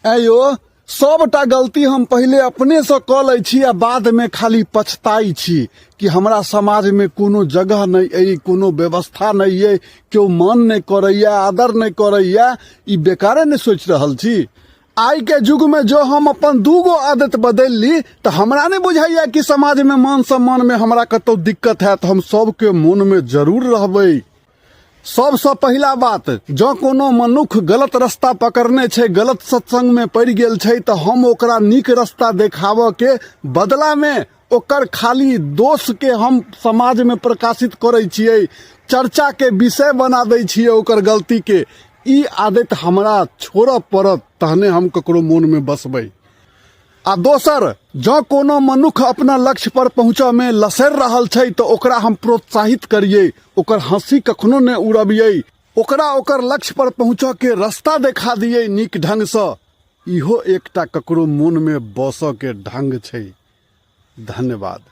आयो सबटा गलती हम पहले अपने से क लै छी आ बाद में खाली पछताई छी कि हमरा समाज में कोनो जगह नहीं है, कोनो व्यवस्था नहीं है, क्यों मान नहीं करैया, आदर नहीं करैया। ई बेकारे नहीं सोच रहल छी। आई के युग में जो हम अपन दूगो आदत बदल ली तो हमरा नहीं बुझाइया कि समाज में मान सम्मान में हमरा कतौ दिक्कत है। तो हम सबके मन में जरूर रहबै। सबसे पहला बात, जो कोनो मनुख गलत रास्ता पकड़ने छे, गलत सत्संग में पड़ गेल छे, तो हम ओकरा नीक रास्ता देखाव के बदला में ओकर खाली दोष के हम समाज में प्रकाशित करे छिए, चर्चा के विषय बना दे छिए ओकर गलती के। ई आदत हमरा छोड़ पड़त, तहने हम ककरो मन में बसबै। आ दोसर, जो कोनो मनुख अपना लक्ष्य पर पहुँचा में लसर रहल छे तो ओकरा हम प्रोत्साहित करिए, ओकर हंसी कखनो न उड़बिए, ओकरा ओकर लक्ष्य पर पहुँचा के रास्ता देखा दिए नीक ढंग से। इहो एकटा ककरो मन में बस के ढंग छे। धन्यवाद।